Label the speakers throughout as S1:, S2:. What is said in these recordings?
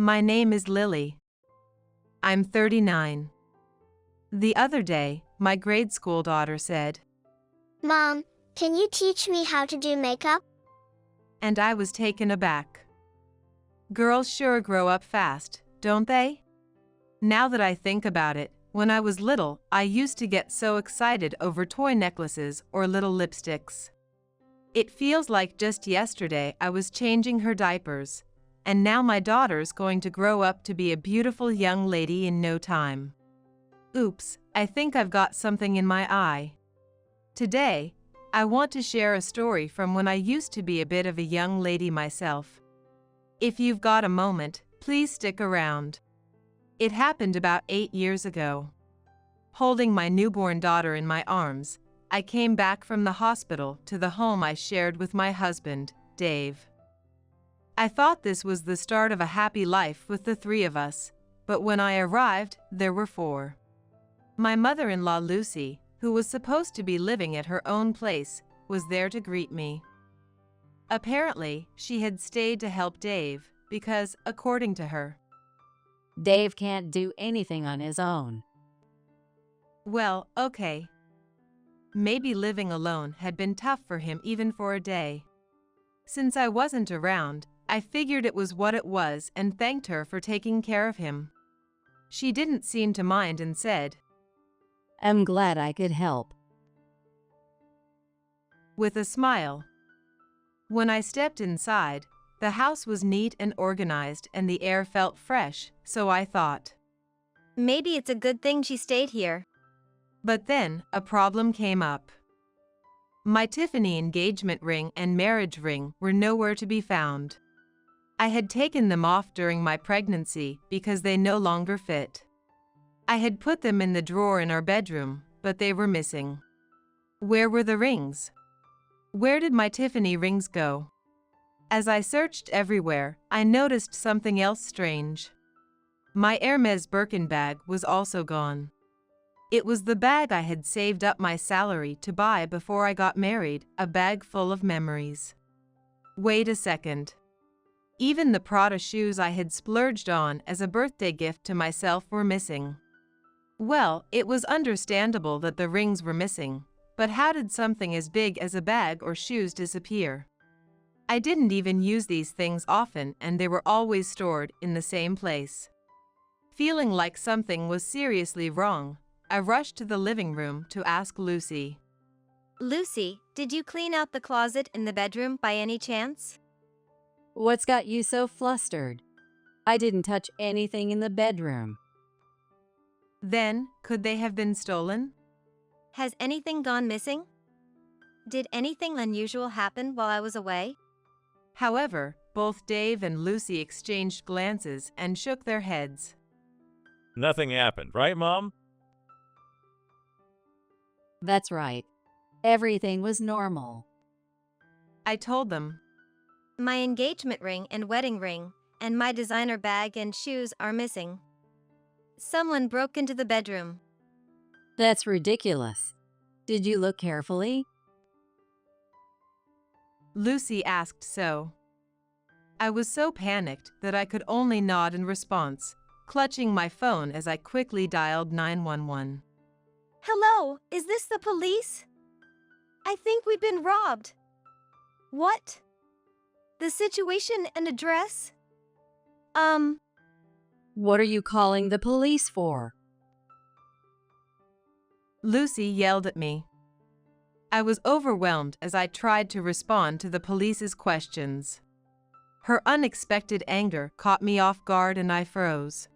S1: My name is Lily. I'm 39. The other day, my grade school daughter said,
S2: Mom, can you teach me how to do makeup?
S1: and I was taken aback. Girls sure grow up fast, don't they? Now that I think about it, when I was little, I used to get so excited over toy necklaces or little lipsticks. It feels like just yesterday I was changing her diapers, and now my daughter's going to grow up to be a beautiful young lady in no time. Oops, I think I've got something in my eye. Today, I want to share a story from when I used to be a bit of a young lady myself. If you've got a moment, please stick around. It happened about 8 years ago. Holding my newborn daughter in my arms, I came back from the hospital to the home I shared with my husband, Dave. I thought this was the start of a happy life with the three of us, but when I arrived, there were four. My mother-in-law Lucy, who was supposed to be living at her own place, was there to greet me. Apparently, she had stayed to help Dave because, according to her,
S3: Dave can't do anything on his own.
S1: well, okay. Maybe living alone had been tough for him even for a day. Since I wasn't around, I figured it was what it was and thanked her for taking care of him. She didn't seem to mind and said,
S3: I'm glad I could help.
S1: with a smile. When I stepped inside, the house was neat and organized and the air felt fresh, so I thought.
S4: Maybe it's a good thing she stayed here.
S1: But then, a problem came up. My Tiffany engagement ring and marriage ring were nowhere to be found. I had taken them off during my pregnancy because they no longer fit. I had put them in the drawer in our bedroom, but they were missing. Where were the rings? Where did my Tiffany rings go? As I searched everywhere, I noticed something else strange. My Hermes Birkin bag was also gone. It was the bag I had saved up my salary to buy before I got married, a bag full of memories. Wait a second. Even the Prada shoes I had splurged on as a birthday gift to myself were missing. Well, it was understandable that the rings were missing, but how did something as big as a bag or shoes disappear? I didn't even use these things often and they were always stored in the same place. Feeling like something was seriously wrong, I rushed to the living room to ask Lucy.
S4: Lucy, did you clean out the closet in the bedroom by any chance?
S3: What's got you so flustered? I didn't touch anything in the bedroom.
S1: Then, could they have been stolen?
S4: Has anything gone missing? Did anything unusual happen while I was away?
S1: However, both Dave and Lucy exchanged glances and shook their heads.
S5: Nothing happened, right, Mom?
S3: That's right. Everything was normal.
S1: I told them.
S4: My engagement ring and wedding ring, and my designer bag and shoes are missing. Someone broke into the bedroom.
S3: That's ridiculous. Did you look carefully?
S1: Lucy asked so. I was so panicked that I could only nod in response, clutching my phone as I quickly dialed 911.
S4: Hello, is this the police? I think we've been robbed. What? The situation and address?
S3: What are you calling the police for?
S1: Lucy yelled at me. I was overwhelmed as I tried to respond to the police's questions. Her unexpected anger caught me off guard and I froze.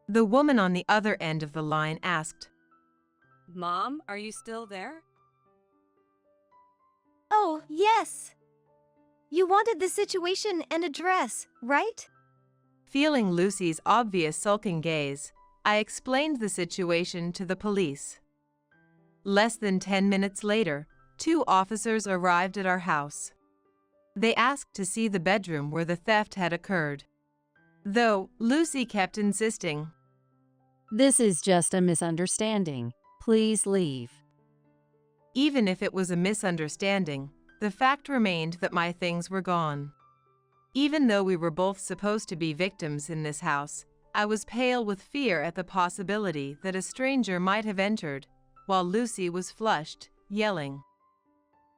S1: The woman on the other end of the line asked,
S6: Mom, are you still there?
S4: Oh, yes. You wanted the situation and address, right?
S1: Feeling Lucy's obvious sulking gaze, I explained the situation to the police. Less than 10 minutes later, 2 officers arrived at our house. They asked to see the bedroom where the theft had occurred. Though, Lucy kept insisting.
S3: This is just a misunderstanding. Please leave.
S1: Even if it was a misunderstanding, the fact remained that my things were gone. Even though we were both supposed to be victims in this house, I was pale with fear at the possibility that a stranger might have entered, while Lucy was flushed, yelling.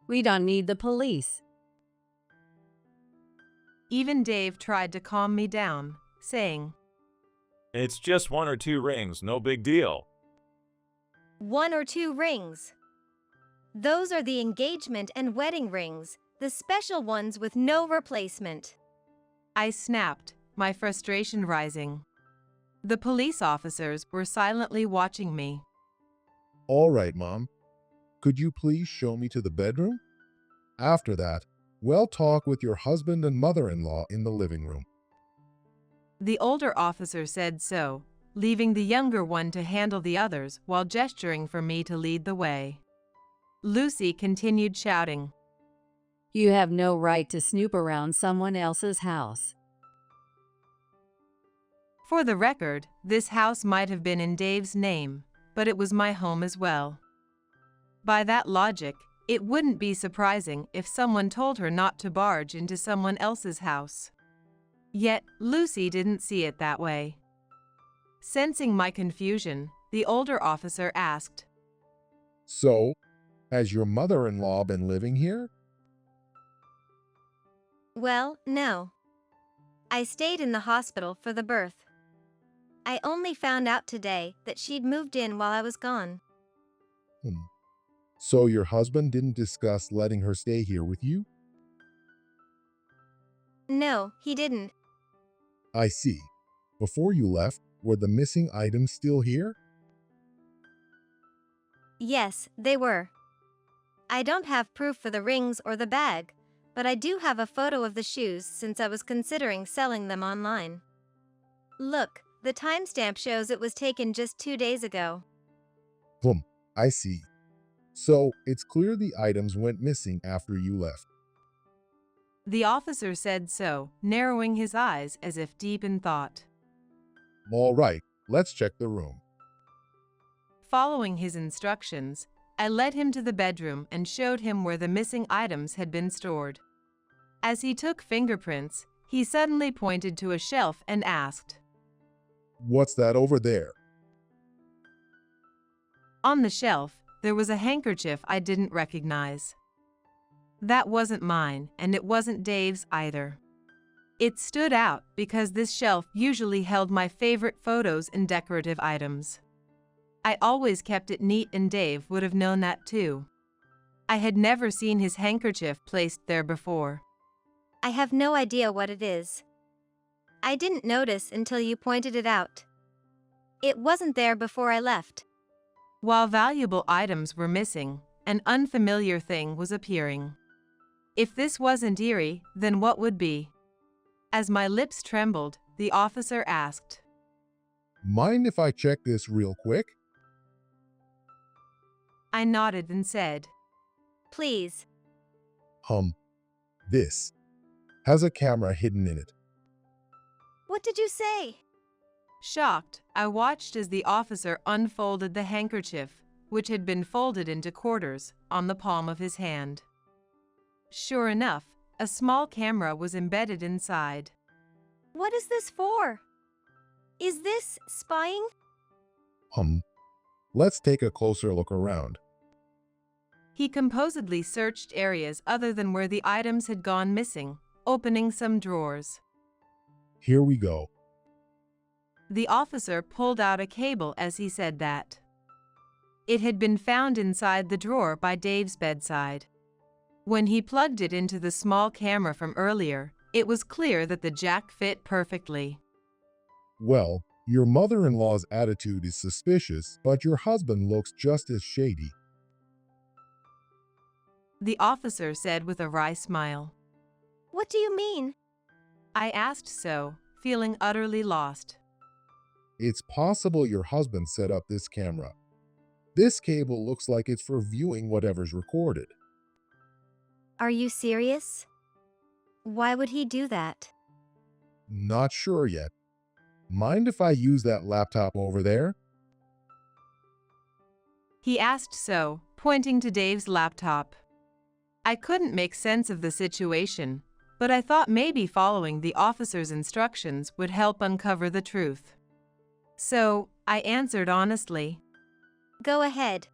S3: We don't need the police.
S1: Even Dave tried to calm me down, saying,
S5: It's just 1 or 2 rings, no big deal.
S4: 1 or 2 rings. Those are the engagement and wedding rings, the special ones with no replacement.
S1: I snapped, my frustration rising. The police officers were silently watching me.
S7: All right, Mom. Could you please show me to the bedroom? After that, we'll talk with your husband and mother-in-law in the living room.
S1: The older officer said so, leaving the younger one to handle the others while gesturing for me to lead the way. Lucy continued shouting.
S3: You have no right to snoop around someone else's house.
S1: For the record, this house might have been in Dave's name, but it was my home as well. By that logic, it wouldn't be surprising if someone told her not to barge into someone else's house. Yet, Lucy didn't see it that way. Sensing my confusion, the older officer asked,
S7: So, has your mother-in-law been living here?
S4: Well, no. I stayed in the hospital for the birth. I only found out today that she'd moved in while I was gone.
S7: So your husband didn't discuss letting her stay here with you?
S4: No, he didn't.
S7: I see. Before you left, were the missing items still here?
S4: Yes, they were. I don't have proof for the rings or the bag, but I do have a photo of the shoes since I was considering selling them online. Look, the timestamp shows it was taken just 2 days ago.
S7: I see. So, it's clear the items went missing after you left.
S1: The officer said so, narrowing his eyes as if deep in thought.
S7: All right, let's check the room.
S1: Following his instructions, I led him to the bedroom and showed him where the missing items had been stored. As he took fingerprints, he suddenly pointed to a shelf and asked,
S7: What's that over there?
S1: On the shelf, there was a handkerchief I didn't recognize. That wasn't mine, and it wasn't Dave's either. It stood out because this shelf usually held my favorite photos and decorative items. I always kept it neat, and Dave would have known that too. I had never seen his handkerchief placed there before.
S4: I have no idea what it is. I didn't notice until you pointed it out. It wasn't there before I left.
S1: While valuable items were missing, an unfamiliar thing was appearing. If this wasn't eerie, then what would be? As my lips trembled, the officer asked,
S7: Mind if I check this real quick?
S1: I nodded and said,
S4: Please.
S7: This has a camera hidden in it.
S4: What did you say?
S1: Shocked, I watched as the officer unfolded the handkerchief, which had been folded into quarters, on the palm of his hand. Sure enough, a small camera was embedded inside.
S4: What is this for? Is this spying?
S7: Let's take a closer look around.
S1: He composedly searched areas other than where the items had gone missing, opening some drawers.
S7: Here we go.
S1: The officer pulled out a cable as he said that. It had been found inside the drawer by Dave's bedside. When he plugged it into the small camera from earlier, it was clear that the jack fit perfectly.
S7: Well, your mother-in-law's attitude is suspicious, but your husband looks just as shady.
S1: The officer said with a wry smile.
S4: What do you mean?
S1: I asked so, feeling utterly lost.
S7: It's possible your husband set up this camera. This cable looks like it's for viewing whatever's recorded.
S4: Are you serious? Why would he do that?
S7: Not sure yet. Mind if I use that laptop over there?
S1: He asked so, pointing to Dave's laptop. I couldn't make sense of the situation, but I thought maybe following the officer's instructions would help uncover the truth. So, I answered honestly.
S4: Go ahead.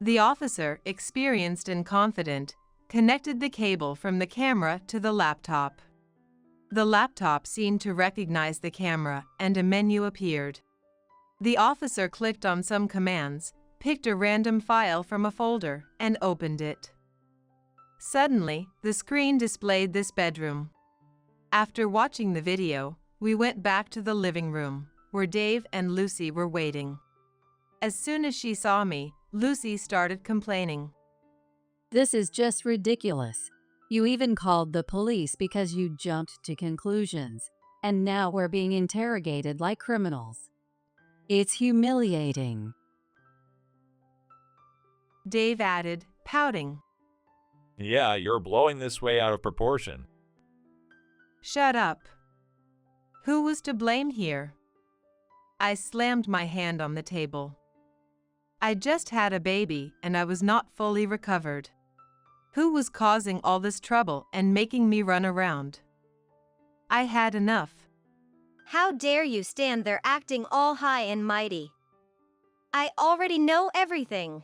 S1: The officer, experienced and confident, connected the cable from the camera to the laptop. The laptop seemed to recognize the camera, and a menu appeared. The officer clicked on some commands, picked a random file from a folder, and opened it. Suddenly, the screen displayed this bedroom. After watching the video, we went back to the living room, where Dave and Lucy were waiting. As soon as she saw me, Lucy started complaining.
S3: This is just ridiculous. You even called the police because you jumped to conclusions, and now we're being interrogated like criminals. It's humiliating.
S1: Dave added, pouting.
S5: Yeah, you're blowing this way out of proportion.
S1: Shut up. Who was to blame here? I slammed my hand on the table. I just had a baby and I was not fully recovered. Who was causing all this trouble and making me run around? I had enough.
S4: How dare you stand there acting all high and mighty? I already know everything.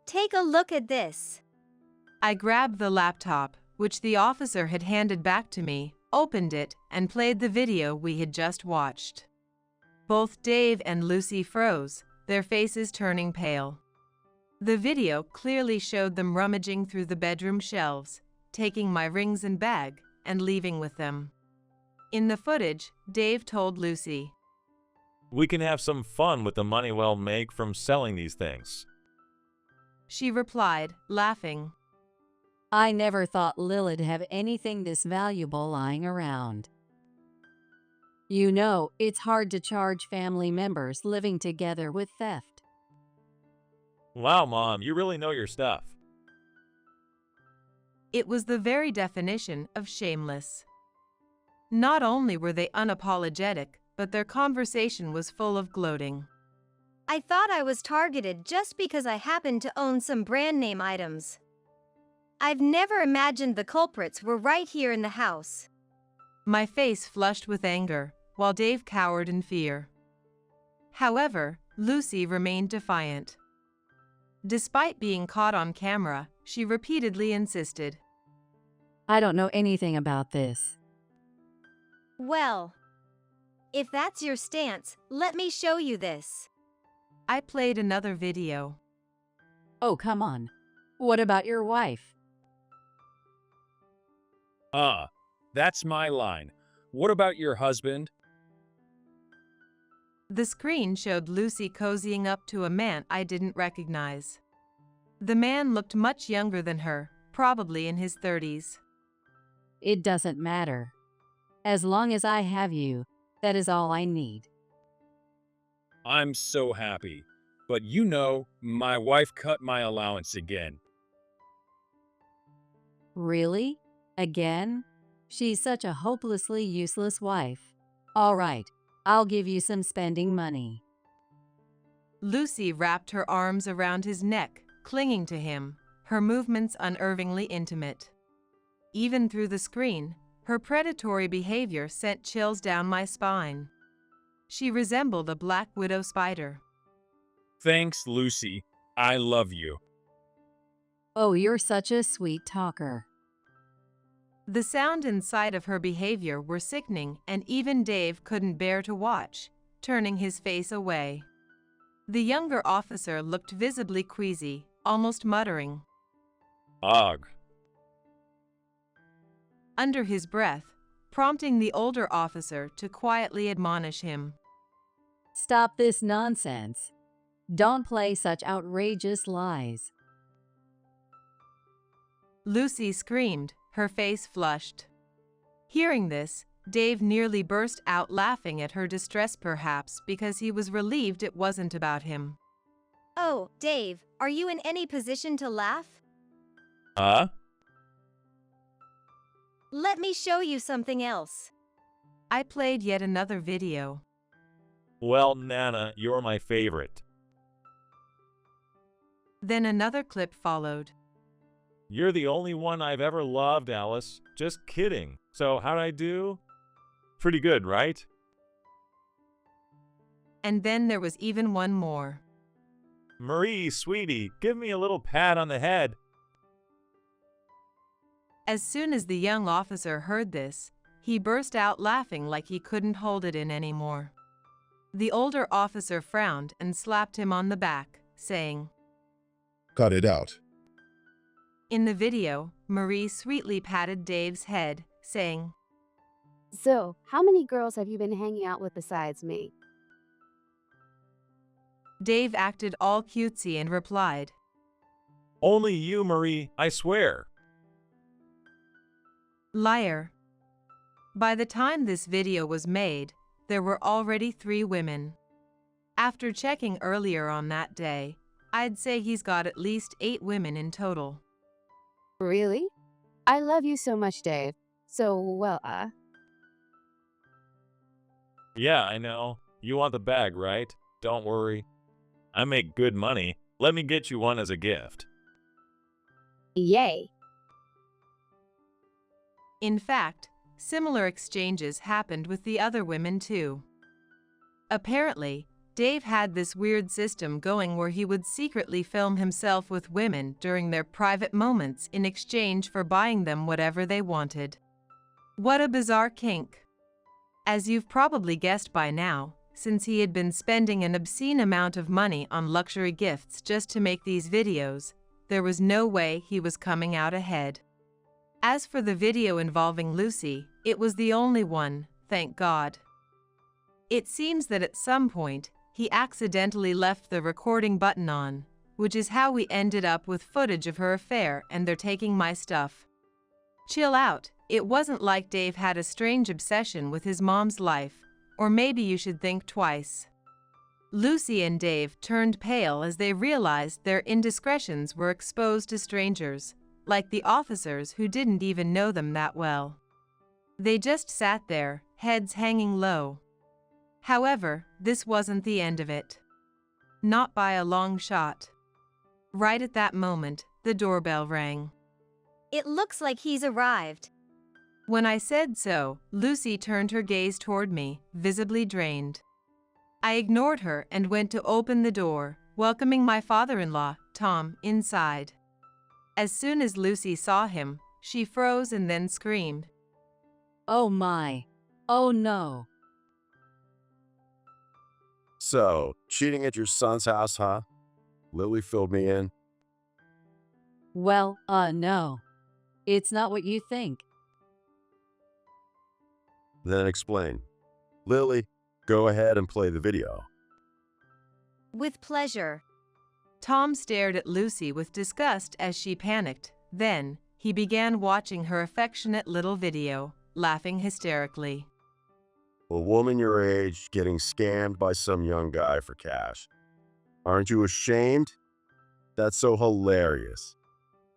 S4: Take a look at this.
S1: I grabbed the laptop, which the officer had handed back to me, opened it, and played the video we had just watched. Both Dave and Lucy froze, their faces turning pale. The video clearly showed them rummaging through the bedroom shelves, taking my rings and bag, and leaving with them. In the footage, Dave told Lucy,
S5: We can have some fun with the money we'll make from selling these things.
S1: She replied, laughing.
S3: I never thought Lil'd have anything this valuable lying around. You know, it's hard to charge family members living together with theft.
S5: Wow, Mom, you really know your stuff.
S1: It was the very definition of shameless. Not only were they unapologetic, but their conversation was full of gloating.
S4: I thought I was targeted just because I happened to own some brand name items. I've never imagined the culprits were right here in the house.
S1: My face flushed with anger, while Dave cowered in fear. However, Lucy remained defiant. Despite being caught on camera, she repeatedly insisted.
S3: I don't know anything about this.
S4: Well, if that's your stance, let me show you this.
S1: I played another video.
S3: Oh, come on. What about your wife?
S8: That's my line. What about your husband?
S1: The screen showed Lucy cozying up to a man I didn't recognize. The man looked much younger than her, probably in his 30s.
S3: It doesn't matter. As long as I have you, that is all I need.
S8: I'm so happy. But you know, my wife cut my allowance again.
S3: Really? Again? She's such a hopelessly useless wife. All right, I'll give you some spending money.
S1: Lucy wrapped her arms around his neck, clinging to him, her movements unnervingly intimate. Even through the screen, her predatory behavior sent chills down my spine. She resembled a black widow spider.
S8: Thanks, Lucy. I love you.
S3: Oh, you're such a sweet talker.
S1: The sound and sight of her behavior were sickening, and even Dave couldn't bear to watch, turning his face away. The younger officer looked visibly queasy, almost muttering
S5: Ugh.
S1: under his breath, prompting the older officer to quietly admonish him.
S3: Stop this nonsense. Don't play such outrageous lies.
S1: Lucy screamed, her face flushed. Hearing this, Dave nearly burst out laughing at her distress, perhaps because he was relieved it wasn't about him.
S4: Oh, Dave, are you in any position to laugh?
S5: Huh?
S4: Let me show you something else.
S1: I played yet another video.
S5: Well, Nana, you're my favorite.
S1: Then another clip followed.
S5: You're the only one I've ever loved, Alice. Just kidding. So how'd I do? Pretty good, right?
S1: And then there was even one more.
S5: Marie, sweetie, give me a little pat on the head.
S1: As soon as the young officer heard this, he burst out laughing like he couldn't hold it in anymore. The older officer frowned and slapped him on the back, saying,
S7: Cut it out.
S1: In the video, Marie sweetly patted Dave's head, saying,
S9: So, how many girls have you been hanging out with besides me?
S1: Dave acted all cutesy and replied,
S5: Only you, Marie, I swear.
S1: Liar. By the time this video was made, there were already 3 women. After checking earlier on that day, I'd say he's got at least 8 women in total.
S9: Really? I love you so much, Dave. So, well,
S5: Yeah, I know. You want the bag, right? Don't worry. I make good money. Let me get you one as a gift.
S9: Yay.
S1: In fact, similar exchanges happened with the other women too. Apparently, Dave had this weird system going where he would secretly film himself with women during their private moments in exchange for buying them whatever they wanted. What a bizarre kink. As you've probably guessed by now, since he had been spending an obscene amount of money on luxury gifts just to make these videos, there was no way he was coming out ahead. As for the video involving Lucy, it was the only one, thank God. It seems that at some point, he accidentally left the recording button on, which is how we ended up with footage of her affair and they're taking my stuff. Chill out, it wasn't like Dave had a strange obsession with his mom's life, or maybe you should think twice. Lucy and Dave turned pale as they realized their indiscretions were exposed to strangers, like the officers who didn't even know them that well. They just sat there, heads hanging low. However, this wasn't the end of it. Not by a long shot. Right at that moment, the doorbell rang.
S4: It looks like he's arrived.
S1: When I said so, Lucy turned her gaze toward me, visibly drained. I ignored her and went to open the door, welcoming my father-in-law, Tom, inside. As soon as Lucy saw him, she froze and then screamed.
S3: Oh my. Oh no.
S10: So, cheating at your son's house, huh? Lily filled me in.
S3: Well, no. It's not what you think.
S10: Then explain. Lily, go ahead and play the video.
S4: With pleasure.
S1: Tom stared at Lucy with disgust as she panicked. Then, he began watching her affectionate little video, laughing hysterically.
S10: A woman your age getting scammed by some young guy for cash. Aren't you ashamed? That's so hilarious.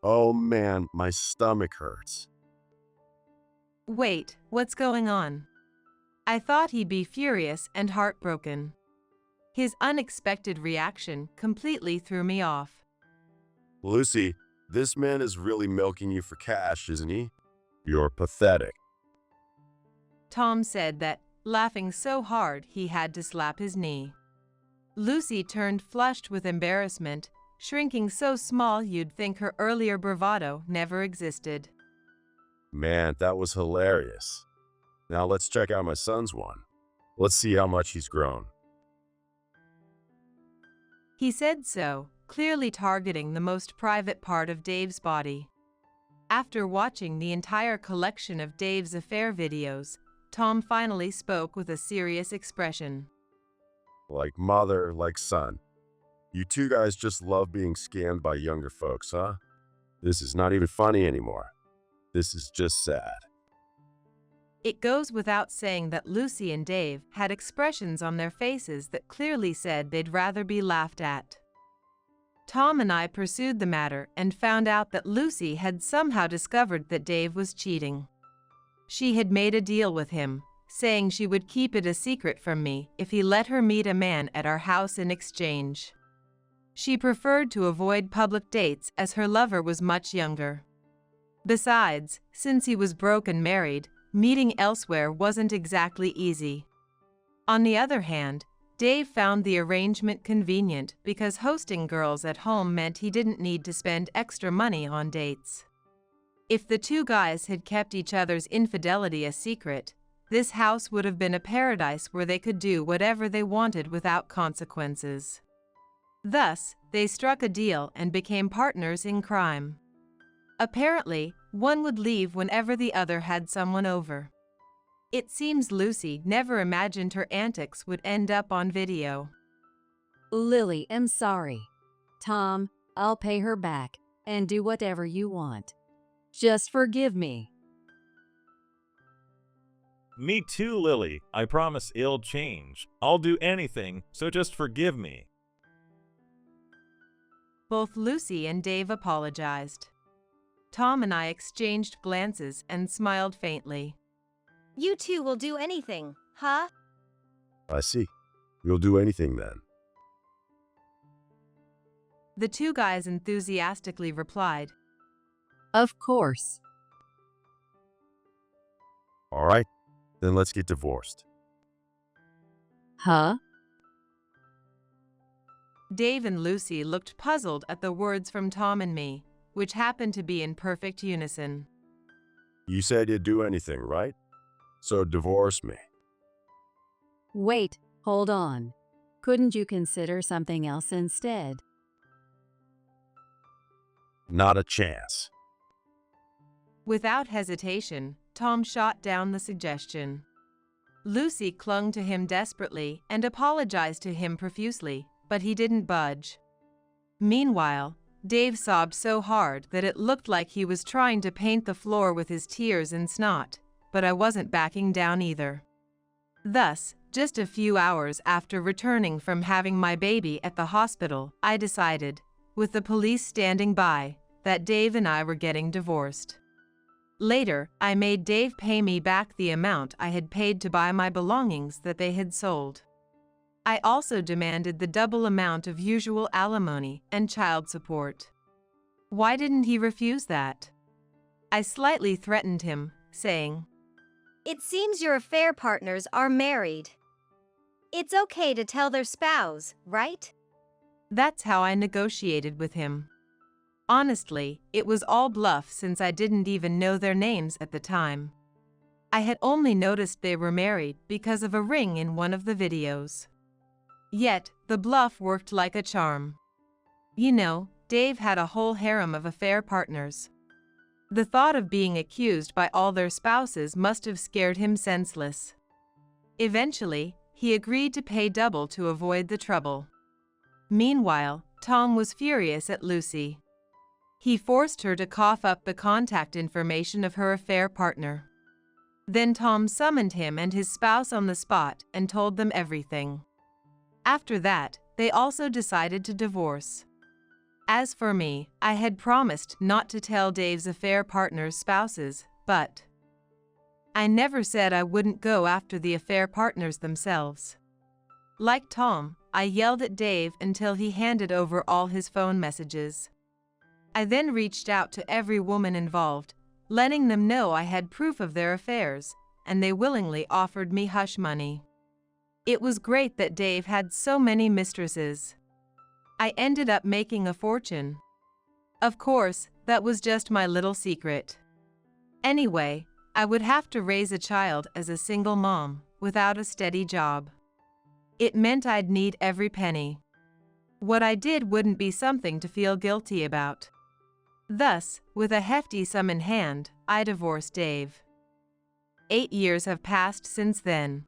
S10: Oh man, my stomach hurts.
S1: Wait, what's going on? I thought he'd be furious and heartbroken. His unexpected reaction completely threw me off.
S10: Lucy, this man is really milking you for cash, isn't he? You're pathetic.
S1: Tom said that, laughing so hard he had to slap his knee. Lucy turned flushed with embarrassment, shrinking so small you'd think her earlier bravado never existed.
S10: Man, that was hilarious. Now let's check out my son's one. Let's see how much he's grown.
S1: He said so, clearly targeting the most private part of Dave's body. After watching the entire collection of Dave's affair videos, Tom finally spoke with a serious expression.
S10: Like mother, like son. You two guys just love being scammed by younger folks, huh? This is not even funny anymore. This is just sad.
S1: It goes without saying that Lucy and Dave had expressions on their faces that clearly said they'd rather be laughed at. Tom and I pursued the matter and found out that Lucy had somehow discovered that Dave was cheating. She had made a deal with him, saying she would keep it a secret from me if he let her meet a man at our house in exchange. She preferred to avoid public dates as her lover was much younger. Besides, since he was broke and married, meeting elsewhere wasn't exactly easy. On the other hand, Dave found the arrangement convenient because hosting girls at home meant he didn't need to spend extra money on dates. If the two guys had kept each other's infidelity a secret, this house would have been a paradise where they could do whatever they wanted without consequences. Thus, they struck a deal and became partners in crime. Apparently, one would leave whenever the other had someone over. It seems Lucy never imagined her antics would end up on video.
S3: Lily, I'm sorry. Tom, I'll pay her back and do whatever you want. Just forgive me.
S5: Me too, Lily. I promise it'll change. I'll do anything, so just forgive me.
S1: Both Lucy and Dave apologized. Tom and I exchanged glances and smiled faintly.
S4: You two will do anything, huh?
S10: I see. We'll do anything then.
S1: The two guys enthusiastically replied,
S3: Of course.
S10: All right, then let's get divorced.
S3: Huh?
S1: Dave and Lucy looked puzzled at the words from Tom and me, which happened to be in perfect unison.
S10: You said you'd do anything, right? So divorce me.
S3: Wait, hold on. Couldn't you consider something else instead?
S10: Not a chance.
S1: Without hesitation, Tom shot down the suggestion. Lucy clung to him desperately and apologized to him profusely, but he didn't budge. Meanwhile, Dave sobbed so hard that it looked like he was trying to paint the floor with his tears and snot, but I wasn't backing down either. Thus, just a few hours after returning from having my baby at the hospital, I decided, with the police standing by, that Dave and I were getting divorced. Later, I made Dave pay me back the amount I had paid to buy my belongings that they had sold. I also demanded the double amount of usual alimony and child support. Why didn't he refuse that? I slightly threatened him, saying,
S4: It seems your affair partners are married. It's okay to tell their spouse, right?
S1: That's how I negotiated with him. Honestly, it was all bluff since I didn't even know their names at the time. I had only noticed they were married because of a ring in one of the videos. Yet, the bluff worked like a charm. You know, Dave had a whole harem of affair partners. The thought of being accused by all their spouses must have scared him senseless. Eventually, he agreed to pay double to avoid the trouble. Meanwhile, Tom was furious at Lucy. He forced her to cough up the contact information of her affair partner. Then Tom summoned him and his spouse on the spot and told them everything. After that, they also decided to divorce. As for me, I had promised not to tell Dave's affair partner's spouses, but I never said I wouldn't go after the affair partners themselves. Like Tom, I yelled at Dave until he handed over all his phone messages. I then reached out to every woman involved, letting them know I had proof of their affairs, and they willingly offered me hush money. It was great that Dave had so many mistresses. I ended up making a fortune. Of course, that was just my little secret. Anyway, I would have to raise a child as a single mom, without a steady job. It meant I'd need every penny. What I did wouldn't be something to feel guilty about. Thus, with a hefty sum in hand, I divorced Dave. 8 years have passed since then.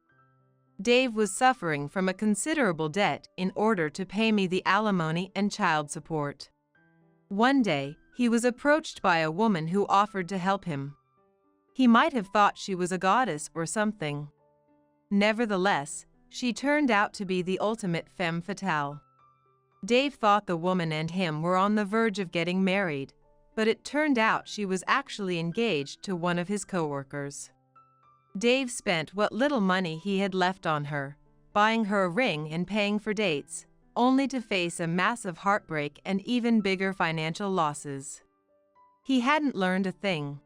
S1: Dave was suffering from a considerable debt in order to pay me the alimony and child support. One day, he was approached by a woman who offered to help him. He might have thought she was a goddess or something. Nevertheless, she turned out to be the ultimate femme fatale. Dave thought the woman and him were on the verge of getting married, but it turned out she was actually engaged to one of his coworkers. Dave spent what little money he had left on her, buying her a ring and paying for dates, only to face a massive heartbreak and even bigger financial losses. He hadn't learned a thing.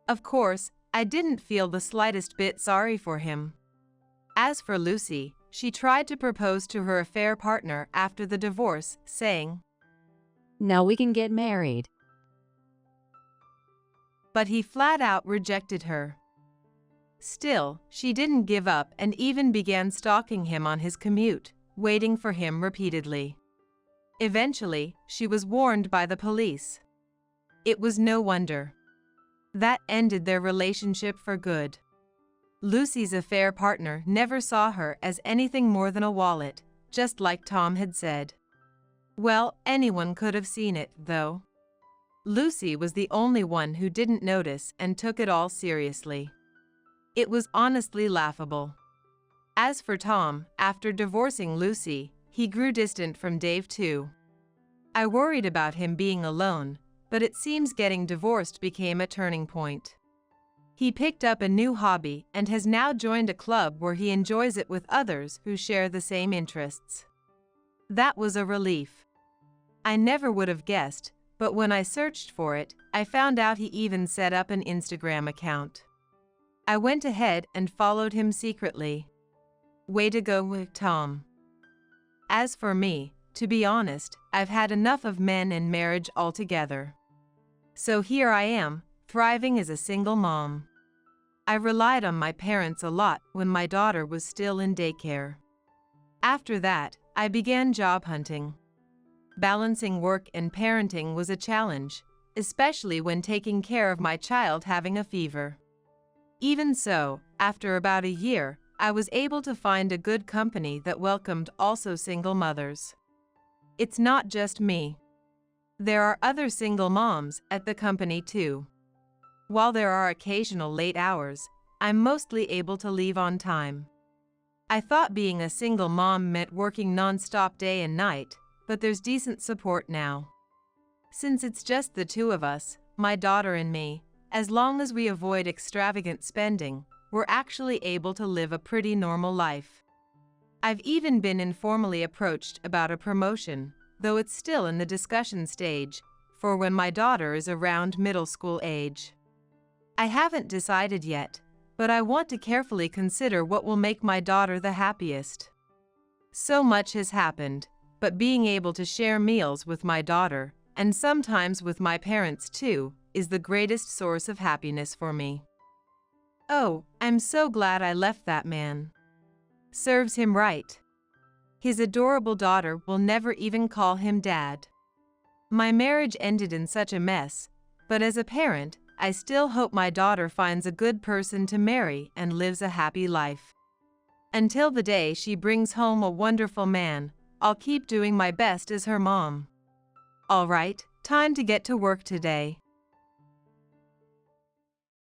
S1: Of course, I didn't feel the slightest bit sorry for him. As for Lucy, she tried to propose to her affair partner after the divorce, saying,
S3: "Now we can get married."
S1: But he flat out rejected her. Still, she didn't give up and even began stalking him on his commute, waiting for him repeatedly. Eventually, she was warned by the police. It was no wonder. That ended their relationship for good. Lucy's affair partner never saw her as anything more than a wallet, just like Tom had said. Well, anyone could have seen it, though. Lucy was the only one who didn't notice and took it all seriously. It was honestly laughable. As for Tom, after divorcing Lucy, he grew distant from Dave too. I worried about him being alone, but it seems getting divorced became a turning point. He picked up a new hobby and has now joined a club where he enjoys it with others who share the same interests. That was a relief. I never would have guessed, but when I searched for it, I found out he even set up an Instagram account. I went ahead and followed him secretly. Way to go, Tom. As for me, to be honest, I've had enough of men and marriage altogether. So here I am, thriving as a single mom. I relied on my parents a lot when my daughter was still in daycare. After that, I began job hunting. Balancing work and parenting was a challenge, especially when taking care of my child having a fever. Even so, after about a year, I was able to find a good company that welcomed also single mothers. It's not just me. There are other single moms at the company too. While there are occasional late hours, I'm mostly able to leave on time. I thought being a single mom meant working non-stop day and night, but there's decent support now. Since it's just the two of us, my daughter and me, as long as we avoid extravagant spending, we're actually able to live a pretty normal life. I've even been informally approached about a promotion, though it's still in the discussion stage, for when my daughter is around middle school age. I haven't decided yet, but I want to carefully consider what will make my daughter the happiest. So much has happened, but being able to share meals with my daughter, and sometimes with my parents too, is the greatest source of happiness for me. Oh, I'm so glad I left that man. Serves him right. His adorable daughter will never even call him Dad. My marriage ended in such a mess, but as a parent, I still hope my daughter finds a good person to marry and lives a happy life. Until the day she brings home a wonderful man, I'll keep doing my best as her mom. All right, time to get to work today.